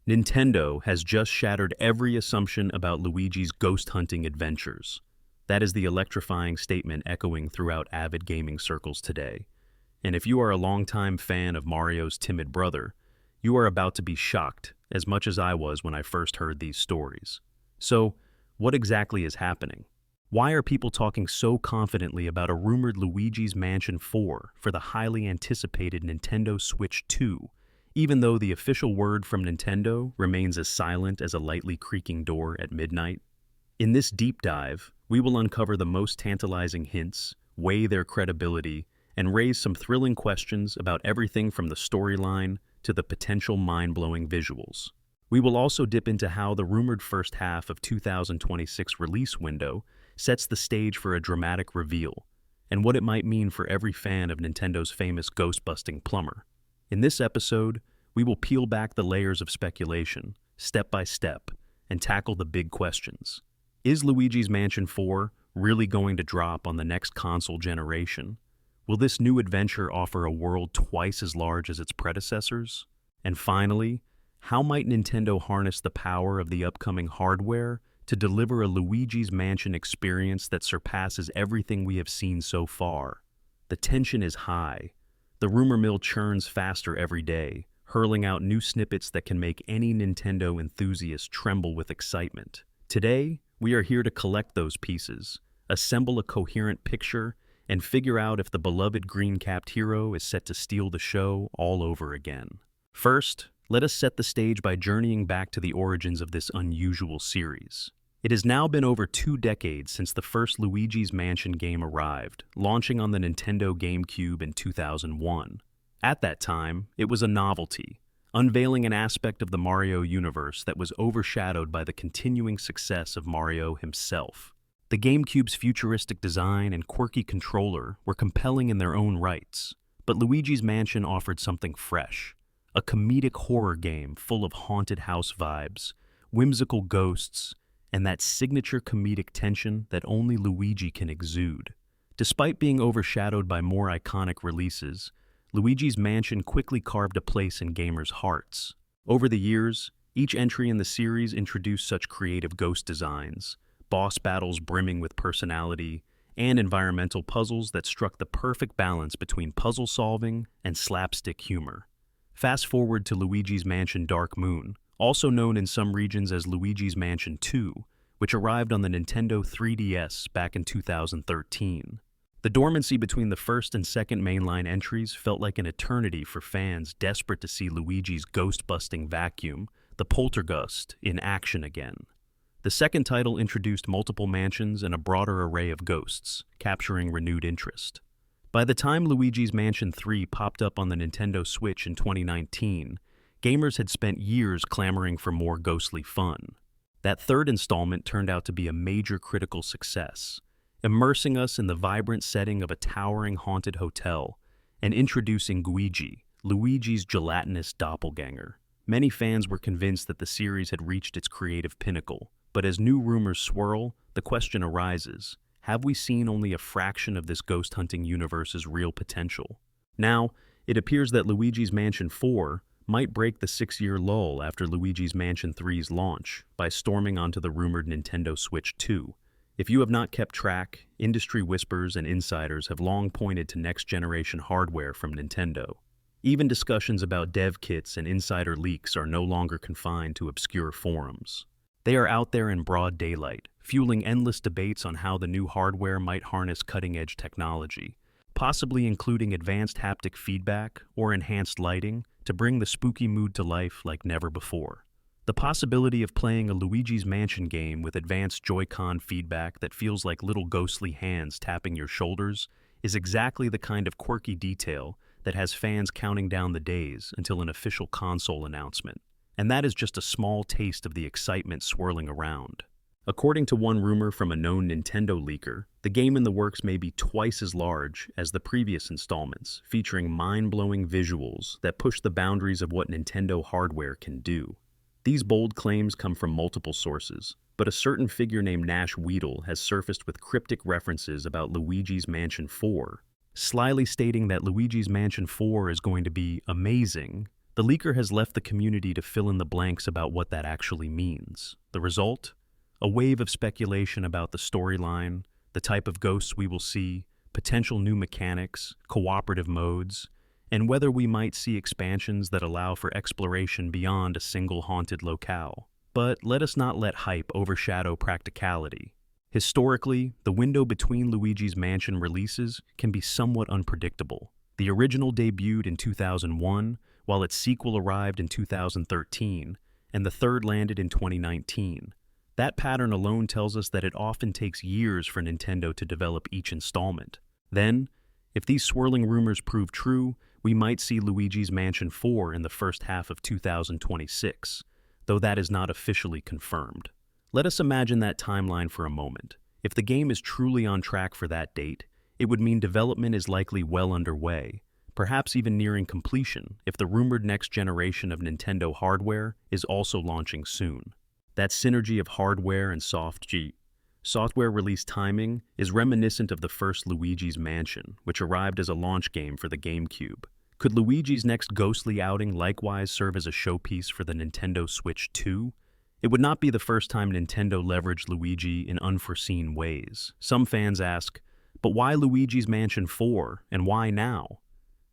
Nintendo has just shattered every assumption about Luigi's ghost hunting adventures. That is the electrifying statement echoing throughout avid gaming circles today. And if you are a longtime fan of Mario's timid brother, you are about to be shocked, as much as I was when I first heard these stories. So, what exactly is happening? Why are people talking so confidently about a rumored Luigi's Mansion 4 for the highly anticipated Nintendo Switch 2, even though the official word from Nintendo remains as silent as a lightly creaking door at midnight? In this deep dive, we will uncover the most tantalizing hints, weigh their credibility, and raise some thrilling questions about everything from the storyline to the potential mind-blowing visuals. We will also dip into how the rumored first half of 2026 release window sets the stage for a dramatic reveal, and what it might mean for every fan of Nintendo's famous ghost-busting plumber. In this episode, we will peel back the layers of speculation, step by step, and tackle the big questions. Is Luigi's Mansion 4 really going to drop on the next console generation? Will this new adventure offer a world twice as large as its predecessors? And finally, how might Nintendo harness the power of the upcoming hardware to deliver a Luigi's Mansion experience that surpasses everything we have seen so far? The tension is high. The rumor mill churns faster every day, hurling out new snippets that can make any Nintendo enthusiast tremble with excitement. Today, we are here to collect those pieces, assemble a coherent picture, and figure out if the beloved green-capped hero is set to steal the show all over again. First, let us set the stage by journeying back to the origins of this unusual series. It has now been over 2 decades since the first Luigi's Mansion game arrived, launching on the Nintendo GameCube in 2001. At that time, it was a novelty, unveiling an aspect of the Mario universe that was overshadowed by the continuing success of Mario himself. The GameCube's futuristic design and quirky controller were compelling in their own rights, but Luigi's Mansion offered something fresh. A comedic horror game full of haunted house vibes, whimsical ghosts, and that signature comedic tension that only Luigi can exude. Despite being overshadowed by more iconic releases, Luigi's Mansion quickly carved a place in gamers' hearts. Over the years, each entry in the series introduced such creative ghost designs, boss battles brimming with personality, and environmental puzzles that struck the perfect balance between puzzle solving and slapstick humor. Fast forward to Luigi's Mansion Dark Moon, also known in some regions as Luigi's Mansion 2, which arrived on the Nintendo 3DS back in 2013. The dormancy between the first and second mainline entries felt like an eternity for fans desperate to see Luigi's ghost-busting vacuum, the Poltergust, in action again. The second title introduced multiple mansions and a broader array of ghosts, capturing renewed interest. By the time Luigi's Mansion 3 popped up on the Nintendo Switch in 2019, gamers had spent years clamoring for more ghostly fun. That third installment turned out to be a major critical success, immersing us in the vibrant setting of a towering haunted hotel and introducing Guigi, Luigi's gelatinous doppelganger. Many fans were convinced that the series had reached its creative pinnacle, but as new rumors swirl, the question arises: have we seen only a fraction of this ghost hunting universe's real potential? Now, it appears that Luigi's Mansion 4 might break the 6-year lull after Luigi's Mansion 3's launch by storming onto the rumored Nintendo Switch 2. If you have not kept track, industry whispers and insiders have long pointed to next-generation hardware from Nintendo. Even discussions about dev kits and insider leaks are no longer confined to obscure forums. They are out there in broad daylight, fueling endless debates on how the new hardware might harness cutting-edge technology, possibly including advanced haptic feedback or enhanced lighting to bring the spooky mood to life like never before. The possibility of playing a Luigi's Mansion game with advanced Joy-Con feedback that feels like little ghostly hands tapping your shoulders is exactly the kind of quirky detail that has fans counting down the days until an official console announcement. And that is just a small taste of the excitement swirling around. According to one rumor from a known Nintendo leaker, the game in the works may be twice as large as the previous installments, featuring mind-blowing visuals that push the boundaries of what Nintendo hardware can do. These bold claims come from multiple sources, but a certain figure named Nash Weedle has surfaced with cryptic references about Luigi's Mansion 4, slyly stating that Luigi's Mansion 4 is going to be amazing, The leaker has left the community to fill in the blanks about what that actually means. The result? A wave of speculation about the storyline, the type of ghosts we will see, potential new mechanics, cooperative modes, and whether we might see expansions that allow for exploration beyond a single haunted locale. But let us not let hype overshadow practicality. Historically, the window between Luigi's Mansion releases can be somewhat unpredictable. The original debuted in 2001, while its sequel arrived in 2013, and the third landed in 2019. That pattern alone tells us that it often takes years for Nintendo to develop each installment. Then, if these swirling rumors prove true, we might see Luigi's Mansion 4 in the first half of 2026, though that is not officially confirmed. Let us imagine that timeline for a moment. If the game is truly on track for that date, it would mean development is likely well underway, perhaps even nearing completion if the rumored next generation of Nintendo hardware is also launching soon. That synergy of hardware and software release timing is reminiscent of the first Luigi's Mansion, which arrived as a launch game for the GameCube. Could Luigi's next ghostly outing likewise serve as a showpiece for the Nintendo Switch 2? It would not be the first time Nintendo leveraged Luigi in unforeseen ways. Some fans ask, but why Luigi's Mansion 4, and why now?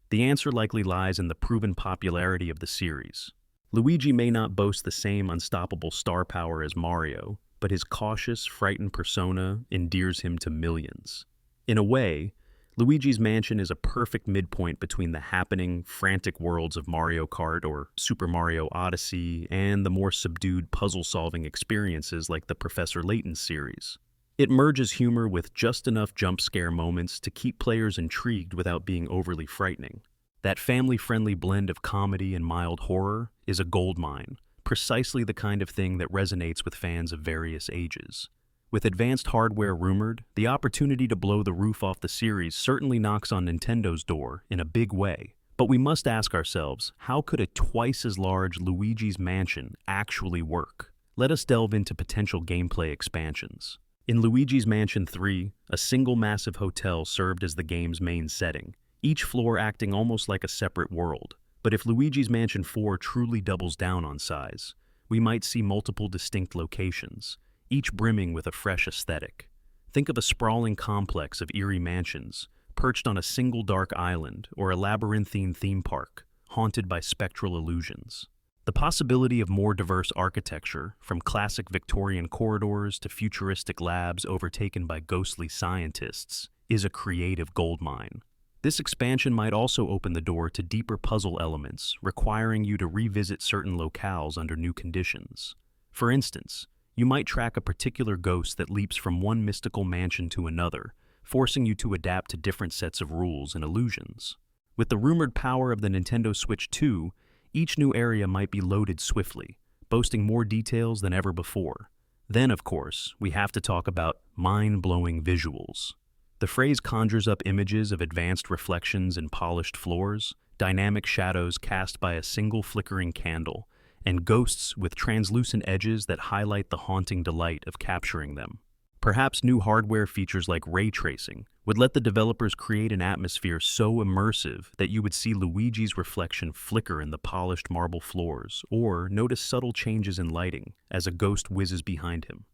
The answer likely lies in the proven popularity of the series. Luigi may not boast the same unstoppable star power as Mario, but his cautious, frightened persona endears him to millions. In a way, Luigi's Mansion is a perfect midpoint between the happening, frantic worlds of Mario Kart or Super Mario Odyssey and the more subdued puzzle-solving experiences like the Professor Layton series. It merges humor with just enough jump-scare moments to keep players intrigued without being overly frightening. That family-friendly blend of comedy and mild horror is a goldmine, precisely the kind of thing that resonates with fans of various ages. With advanced hardware rumored, the opportunity to blow the roof off the series certainly knocks on Nintendo's door in a big way. But we must ask ourselves, how could a twice as large Luigi's Mansion actually work? Let us delve into potential gameplay expansions. In Luigi's Mansion 3, a single massive hotel served as the game's main setting, each floor acting almost like a separate world. But if Luigi's Mansion 4 truly doubles down on size, we might see multiple distinct locations, each brimming with a fresh aesthetic. Think of a sprawling complex of eerie mansions, perched on a single dark island or a labyrinthine theme park, haunted by spectral illusions. The possibility of more diverse architecture, from classic Victorian corridors to futuristic labs overtaken by ghostly scientists, is a creative goldmine. This expansion might also open the door to deeper puzzle elements, requiring you to revisit certain locales under new conditions. For instance, you might track a particular ghost that leaps from one mystical mansion to another, forcing you to adapt to different sets of rules and illusions. With the rumored power of the Nintendo Switch 2, each new area might be loaded swiftly, boasting more details than ever before. Then, of course, we have to talk about mind-blowing visuals. The phrase conjures up images of advanced reflections and polished floors, dynamic shadows cast by a single flickering candle, and ghosts with translucent edges that highlight the haunting delight of capturing them. Perhaps new hardware features like ray tracing would let the developers create an atmosphere so immersive that you would see Luigi's reflection flicker in the polished marble floors, or notice subtle changes in lighting as a ghost whizzes behind him.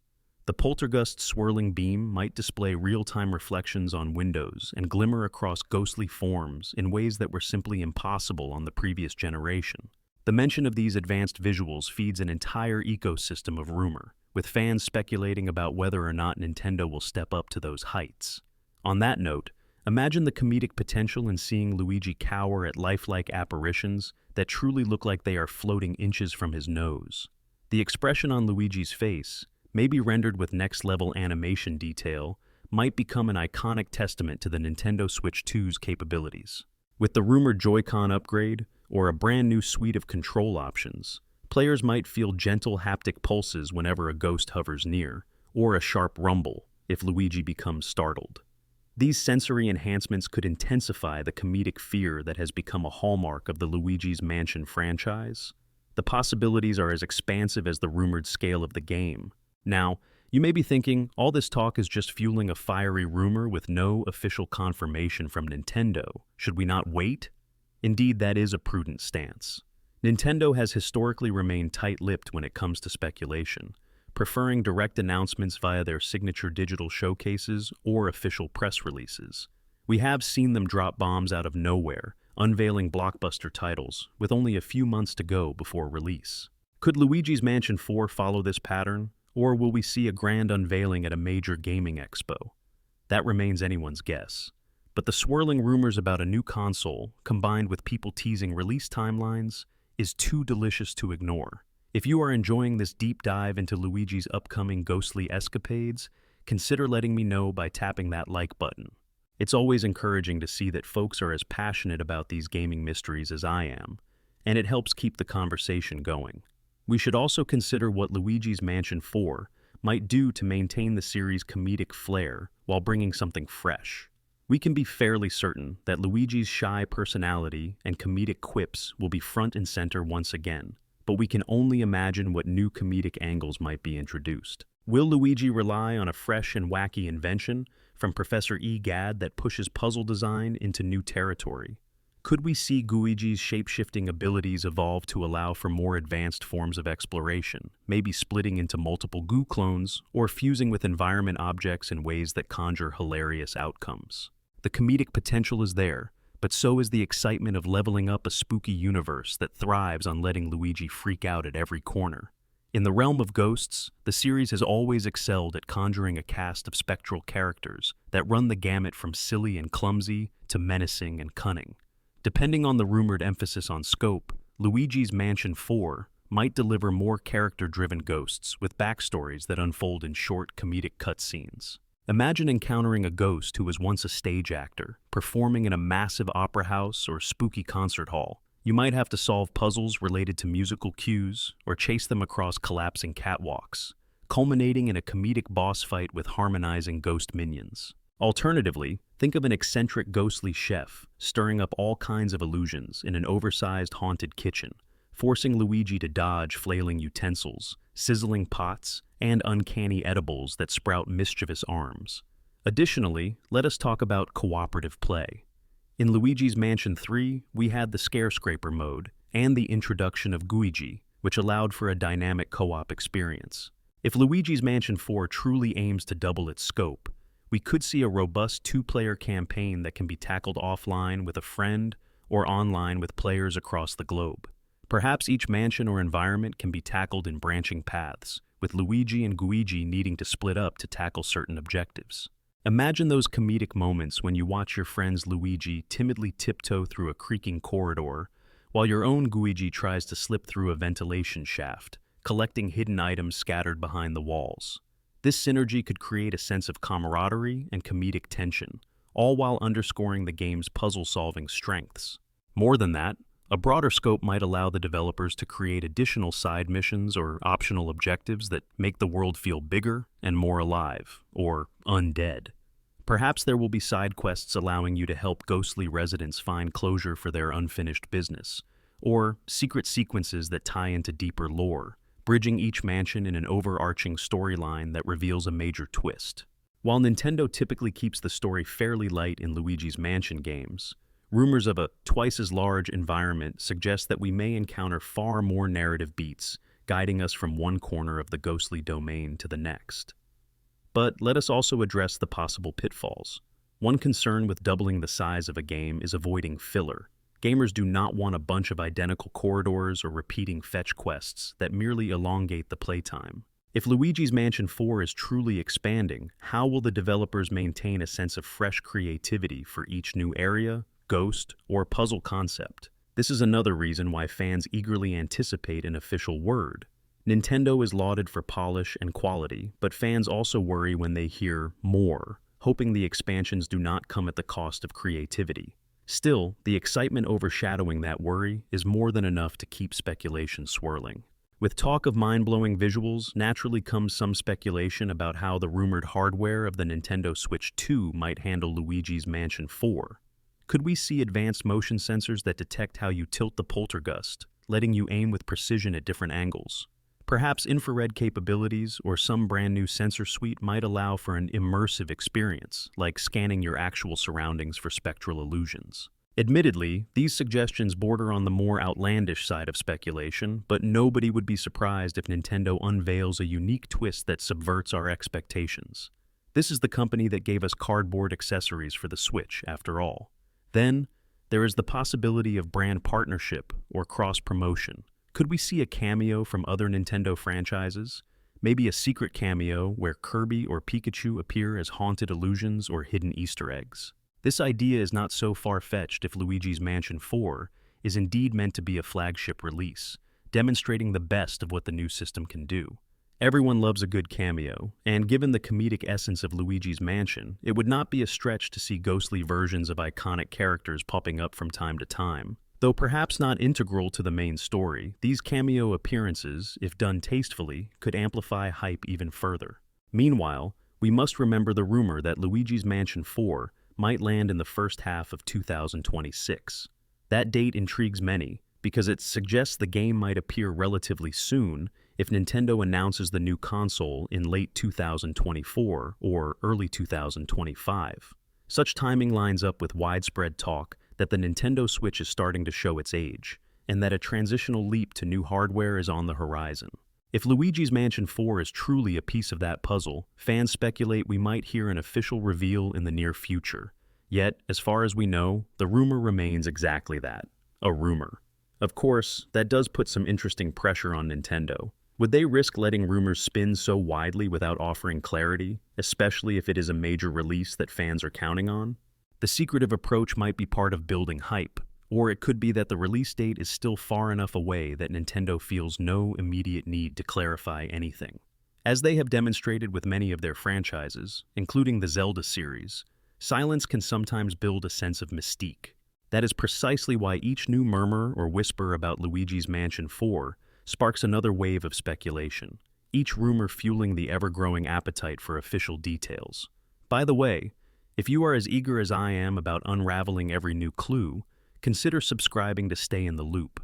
The poltergeist's swirling beam might display real-time reflections on windows and glimmer across ghostly forms in ways that were simply impossible on the previous generation. The mention of these advanced visuals feeds an entire ecosystem of rumor, with fans speculating about whether or not Nintendo will step up to those heights. On that note, imagine the comedic potential in seeing Luigi cower at lifelike apparitions that truly look like they are floating inches from his nose. The expression on Luigi's face, maybe rendered with next-level animation detail, might become an iconic testament to the Nintendo Switch 2's capabilities. With the rumored Joy-Con upgrade, or a brand new suite of control options, players might feel gentle haptic pulses whenever a ghost hovers near, or a sharp rumble if Luigi becomes startled. These sensory enhancements could intensify the comedic fear that has become a hallmark of the Luigi's Mansion franchise. The possibilities are as expansive as the rumored scale of the game. Now, you may be thinking, all this talk is just fueling a fiery rumor with no official confirmation from Nintendo. Should we not wait? Indeed, that is a prudent stance. Nintendo has historically remained tight-lipped when it comes to speculation, preferring direct announcements via their signature digital showcases or official press releases. We have seen them drop bombs out of nowhere, unveiling blockbuster titles, with only a few months to go before release. Could Luigi's Mansion 4 follow this pattern, or will we see a grand unveiling at a major gaming expo? That remains anyone's guess. But the swirling rumors about a new console, combined with people teasing release timelines, is too delicious to ignore. If you are enjoying this deep dive into Luigi's upcoming ghostly escapades, consider letting me know by tapping that like button. It's always encouraging to see that folks are as passionate about these gaming mysteries as I am, and it helps keep the conversation going. We should also consider what Luigi's Mansion 4 might do to maintain the series' comedic flair while bringing something fresh. We can be fairly certain that Luigi's shy personality and comedic quips will be front and center once again, but we can only imagine what new comedic angles might be introduced. Will Luigi rely on a fresh and wacky invention from Professor E. Gadd that pushes puzzle design into new territory? Could we see Luigi's shape-shifting abilities evolve to allow for more advanced forms of exploration, maybe splitting into multiple goo clones or fusing with environment objects in ways that conjure hilarious outcomes? The comedic potential is there, but so is the excitement of leveling up a spooky universe that thrives on letting Luigi freak out at every corner. In the realm of ghosts, the series has always excelled at conjuring a cast of spectral characters that run the gamut from silly and clumsy to menacing and cunning. Depending on the rumored emphasis on scope, Luigi's Mansion 4 might deliver more character-driven ghosts with backstories that unfold in short, comedic cutscenes. Imagine encountering a ghost who was once a stage actor, performing in a massive opera house or spooky concert hall. You might have to solve puzzles related to musical cues or chase them across collapsing catwalks, culminating in a comedic boss fight with harmonizing ghost minions. Alternatively, think of an eccentric ghostly chef stirring up all kinds of illusions in an oversized haunted kitchen, forcing Luigi to dodge flailing utensils, sizzling pots, and uncanny edibles that sprout mischievous arms. Additionally, let us talk about cooperative play. In Luigi's Mansion 3, we had the Scarescraper mode and the introduction of Luigi, which allowed for a dynamic co-op experience. If Luigi's Mansion 4 truly aims to double its scope, we could see a robust two-player campaign that can be tackled offline with a friend or online with players across the globe. Perhaps each mansion or environment can be tackled in branching paths, with Luigi and Luigi needing to split up to tackle certain objectives. Imagine those comedic moments when you watch your friend's Luigi timidly tiptoe through a creaking corridor, while your own Luigi tries to slip through a ventilation shaft, collecting hidden items scattered behind the walls. This synergy could create a sense of camaraderie and comedic tension, all while underscoring the game's puzzle-solving strengths. More than that, a broader scope might allow the developers to create additional side missions or optional objectives that make the world feel bigger and more alive, or undead. Perhaps there will be side quests allowing you to help ghostly residents find closure for their unfinished business, or secret sequences that tie into deeper lore, bridging each mansion in an overarching storyline that reveals a major twist. While Nintendo typically keeps the story fairly light in Luigi's Mansion games, rumors of a twice-as-large environment suggest that we may encounter far more narrative beats, guiding us from one corner of the ghostly domain to the next. But let us also address the possible pitfalls. One concern with doubling the size of a game is avoiding filler. Gamers do not want a bunch of identical corridors or repeating fetch quests that merely elongate the playtime. If Luigi's Mansion 4 is truly expanding, how will the developers maintain a sense of fresh creativity for each new area, ghost, or puzzle concept? This is another reason why fans eagerly anticipate an official word. Nintendo is lauded for polish and quality, but fans also worry when they hear more, hoping the expansions do not come at the cost of creativity. Still, the excitement overshadowing that worry is more than enough to keep speculation swirling. With talk of mind-blowing visuals, naturally comes some speculation about how the rumored hardware of the Nintendo Switch 2 might handle Luigi's Mansion 4. Could we see advanced motion sensors that detect how you tilt the poltergust, letting you aim with precision at different angles? Perhaps infrared capabilities or some brand new sensor suite might allow for an immersive experience, like scanning your actual surroundings for spectral illusions. Admittedly, these suggestions border on the more outlandish side of speculation, but nobody would be surprised if Nintendo unveils a unique twist that subverts our expectations. This is the company that gave us cardboard accessories for the Switch, after all. Then, there is the possibility of brand partnership or cross-promotion. Could we see a cameo from other Nintendo franchises? Maybe a secret cameo where Kirby or Pikachu appear as haunted illusions or hidden Easter eggs. This idea is not so far-fetched if Luigi's Mansion 4 is indeed meant to be a flagship release, demonstrating the best of what the new system can do. Everyone loves a good cameo, and given the comedic essence of Luigi's Mansion, it would not be a stretch to see ghostly versions of iconic characters popping up from time to time. Though perhaps not integral to the main story, these cameo appearances, if done tastefully, could amplify hype even further. Meanwhile, we must remember the rumor that Luigi's Mansion 4 might land in the first half of 2026. That date intrigues many, because it suggests the game might appear relatively soon if Nintendo announces the new console in late 2024 or early 2025. Such timing lines up with widespread talk that the Nintendo Switch is starting to show its age, and that a transitional leap to new hardware is on the horizon. If Luigi's Mansion 4 is truly a piece of that puzzle, fans speculate we might hear an official reveal in the near future. Yet, as far as we know, the rumor remains exactly that, a rumor. Of course, that does put some interesting pressure on Nintendo. Would they risk letting rumors spin so widely without offering clarity, especially if it is a major release that fans are counting on? The secretive approach might be part of building hype, or it could be that the release date is still far enough away that Nintendo feels no immediate need to clarify anything. As they have demonstrated with many of their franchises, including the Zelda series, silence can sometimes build a sense of mystique. That is precisely why each new murmur or whisper about Luigi's Mansion 4 sparks another wave of speculation, each rumor fueling the ever-growing appetite for official details. By the way, if you are as eager as I am about unraveling every new clue, consider subscribing to stay in the loop.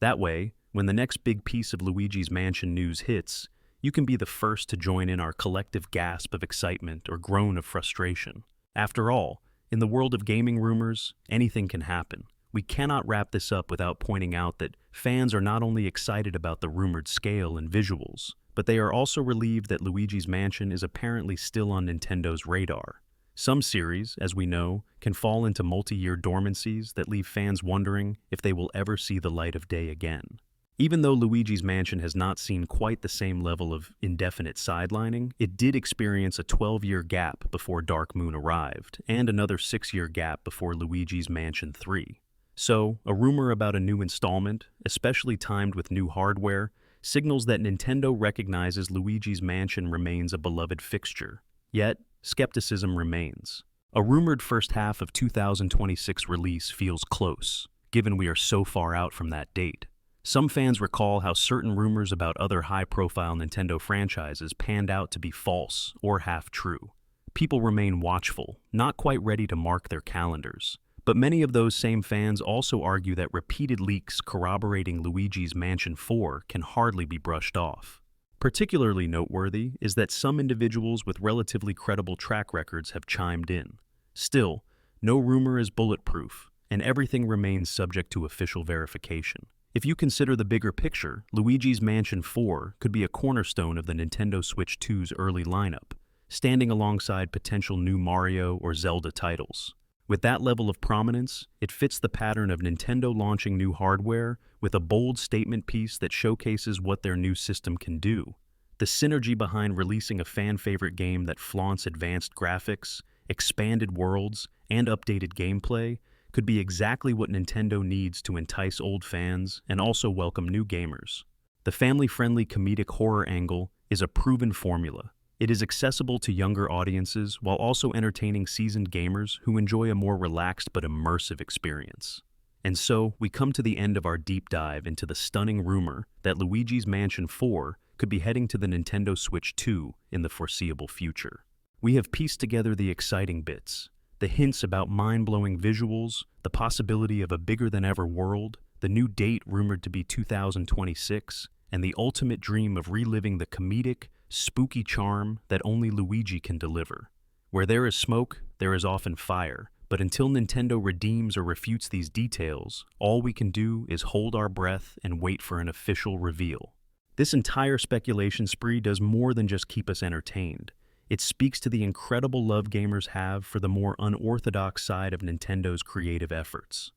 That way, when the next big piece of Luigi's Mansion news hits, you can be the first to join in our collective gasp of excitement or groan of frustration. After all, in the world of gaming rumors, anything can happen. We cannot wrap this up without pointing out that fans are not only excited about the rumored scale and visuals, but they are also relieved that Luigi's Mansion is apparently still on Nintendo's radar. Some series, as we know, can fall into multi-year dormancies that leave fans wondering if they will ever see the light of day again. Even though Luigi's Mansion has not seen quite the same level of indefinite sidelining, it did experience a 12-year gap before Dark Moon arrived, and another 6-year gap before Luigi's Mansion 3. So, a rumor about a new installment, especially timed with new hardware, signals that Nintendo recognizes Luigi's Mansion remains a beloved fixture. Yet, skepticism remains. A rumored first half of 2026 release feels close, given we are so far out from that date. Some fans recall how certain rumors about other high-profile Nintendo franchises panned out to be false or half-true. People remain watchful, not quite ready to mark their calendars. But many of those same fans also argue that repeated leaks corroborating Luigi's Mansion 4 can hardly be brushed off. Particularly noteworthy is that some individuals with relatively credible track records have chimed in. Still, no rumor is bulletproof, and everything remains subject to official verification. If you consider the bigger picture, Luigi's Mansion 4 could be a cornerstone of the Nintendo Switch 2's early lineup, standing alongside potential new Mario or Zelda titles. With that level of prominence, it fits the pattern of Nintendo launching new hardware with a bold statement piece that showcases what their new system can do. The synergy behind releasing a fan-favorite game that flaunts advanced graphics, expanded worlds, and updated gameplay could be exactly what Nintendo needs to entice old fans and also welcome new gamers. The family-friendly comedic horror angle is a proven formula. It is accessible to younger audiences while also entertaining seasoned gamers who enjoy a more relaxed but immersive experience. And so, we come to the end of our deep dive into the stunning rumor that Luigi's Mansion 4 could be heading to the Nintendo Switch 2 in the foreseeable future. We have pieced together the exciting bits, the hints about mind-blowing visuals, the possibility of a bigger-than-ever world, the new date rumored to be 2026, and the ultimate dream of reliving the comedic, spooky charm that only Luigi can deliver. Where there is smoke, there is often fire, but until Nintendo redeems or refutes these details, all we can do is hold our breath and wait for an official reveal. This entire speculation spree does more than just keep us entertained. It speaks to the incredible love gamers have for the more unorthodox side of Nintendo's creative efforts.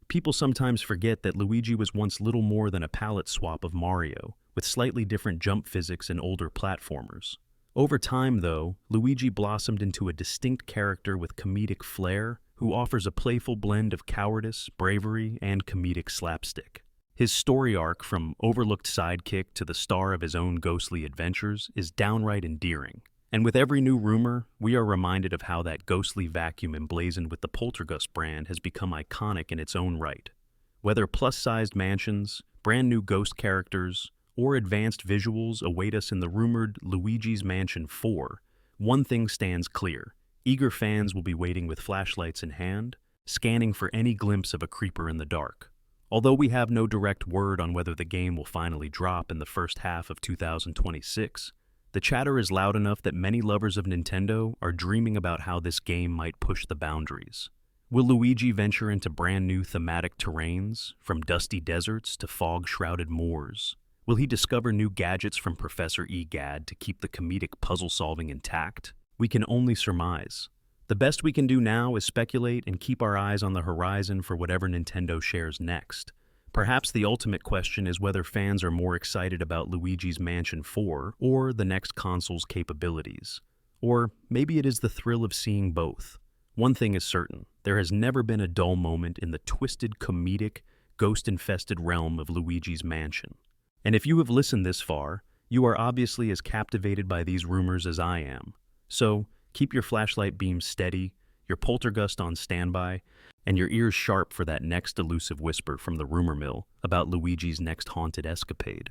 People sometimes forget that Luigi was once little more than a palette swap of Mario, with slightly different jump physics and older platformers. Over time, though, Luigi blossomed into a distinct character with comedic flair, who offers a playful blend of cowardice, bravery, and comedic slapstick. His story arc, from overlooked sidekick to the star of his own ghostly adventures, is downright endearing. And with every new rumor, we are reminded of how that ghostly vacuum emblazoned with the Poltergust brand has become iconic in its own right. Whether plus-sized mansions, brand new ghost characters, or advanced visuals await us in the rumored Luigi's Mansion 4, one thing stands clear. Eager fans will be waiting with flashlights in hand, scanning for any glimpse of a creeper in the dark. Although we have no direct word on whether the game will finally drop in the first half of 2026, the chatter is loud enough that many lovers of Nintendo are dreaming about how this game might push the boundaries. Will Luigi venture into brand new thematic terrains, from dusty deserts to fog-shrouded moors? Will he discover new gadgets from Professor Egad to keep the comedic puzzle-solving intact? We can only surmise. The best we can do now is speculate and keep our eyes on the horizon for whatever Nintendo shares next. Perhaps the ultimate question is whether fans are more excited about Luigi's Mansion 4 or the next console's capabilities. Or maybe it is the thrill of seeing both. One thing is certain, there has never been a dull moment in the twisted, comedic, ghost-infested realm of Luigi's Mansion. And if you have listened this far, you are obviously as captivated by these rumors as I am. So, keep your flashlight beam steady, your poltergust on standby, and your ears sharp for that next elusive whisper from the rumor mill about Luigi's next haunted escapade.